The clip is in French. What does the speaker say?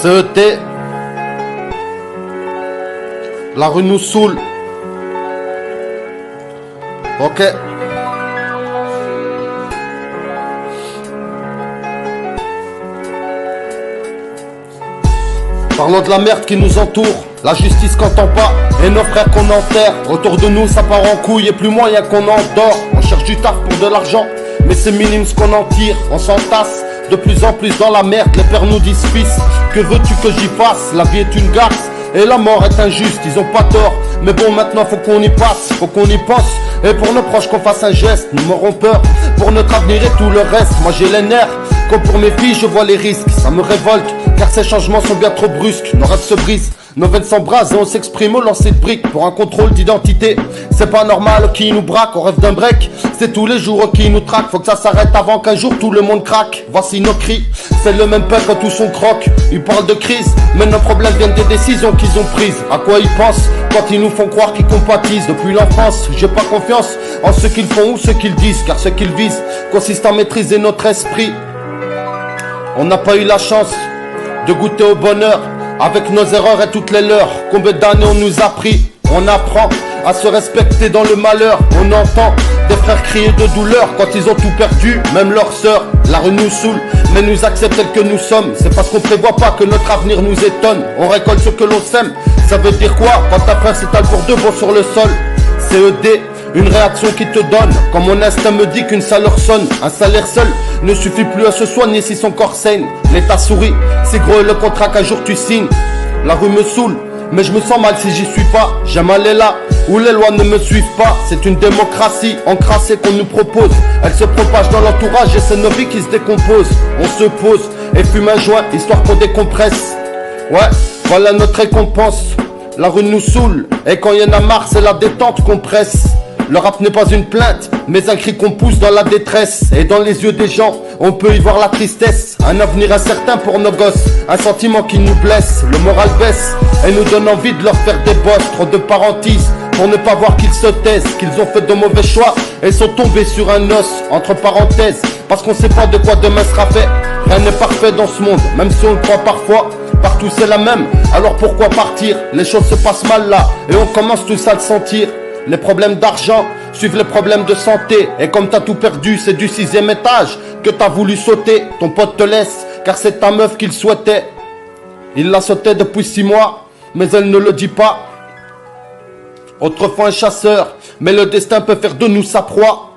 CET. La rue nous saoule. Ok. Parlons de la merde qui nous entoure. La justice qu'entend pas, et nos frères qu'on enterre. Autour de nous ça part en couille et plus moyen qu'on en dort. On cherche du taf pour de l'argent, mais c'est minime ce qu'on en tire. On s'entasse de plus en plus dans la merde. Les pères nous disent fils, que veux-tu que j'y fasse? La vie est une garce et la mort est injuste, ils ont pas tort. Mais bon, maintenant faut qu'on y passe, faut qu'on y pense. Et pour nos proches qu'on fasse un geste, nous m'aurons peur pour notre avenir et tout le reste. Moi j'ai les nerfs, comme pour mes filles je vois les risques. Ça me révolte, car ces changements sont bien trop brusques. Nos rêves se brisent, nos veines s'embrasent et on s'exprime au lancer de briques pour un contrôle d'identité. C'est pas normal qui nous braque, on rêve d'un break. C'est tous les jours qui nous traque, faut que ça s'arrête avant qu'un jour tout le monde craque. Voici nos cris, c'est le même peuple tout son croque. Ils parlent de crise, mais nos problèmes viennent des décisions qu'ils ont prises. À quoi ils pensent quand ils nous font croire qu'ils compatissent? Depuis l'enfance, j'ai pas confiance en ce qu'ils font ou ce qu'ils disent, car ce qu'ils visent consiste à maîtriser notre esprit. On n'a pas eu la chance de goûter au bonheur avec nos erreurs et toutes les leurs. Combien d'années on nous a pris? On apprend à se respecter dans le malheur. On entend des frères crier de douleur quand ils ont tout perdu, même leurs sœurs. La rue nous saoule, mais nous accepte tel que nous sommes. C'est parce qu'on prévoit pas que notre avenir nous étonne. On récolte ce que l'on sème. Ça veut dire quoi quand ta frère s'étale pour de bon sur le sol? CED, une réaction qui te donne. Quand mon instinct me dit qu'une salaire sonne. Un salaire seul ne suffit plus à se soigner si son corps saigne. L'État sourit, c'est gros le contrat qu'un jour tu signes. La rue me saoule, mais je me sens mal si j'y suis pas. J'aime aller là où les lois ne me suivent pas. C'est une démocratie encrassée qu'on nous propose. Elle se propage dans l'entourage et c'est nos vies qui se décomposent. On se pose et fume un joint histoire qu'on décompresse. Ouais, voilà notre récompense. La rue nous saoule et quand y en a marre c'est la détente qu'on presse. Le rap n'est pas une plainte, mais un cri qu'on pousse dans la détresse. Et dans les yeux des gens, on peut y voir la tristesse. Un avenir incertain pour nos gosses, un sentiment qui nous blesse. Le moral baisse et nous donne envie de leur faire des bosses. Trop de parenthèses pour ne pas voir qu'ils se taisent, qu'ils ont fait de mauvais choix et sont tombés sur un os. Entre parenthèses, parce qu'on sait pas de quoi demain sera fait. Rien n'est parfait dans ce monde, même si on le croit parfois. Partout c'est la même, alors pourquoi partir? Les choses se passent mal là et on commence tous à le sentir. Les problèmes d'argent suivent les problèmes de santé. Et comme t'as tout perdu, c'est du 6e étage que t'as voulu sauter. Ton pote te laisse, car c'est ta meuf qu'il souhaitait. Il la sautait depuis 6 mois, mais elle ne le dit pas. Autrefois un chasseur, mais le destin peut faire de nous sa proie.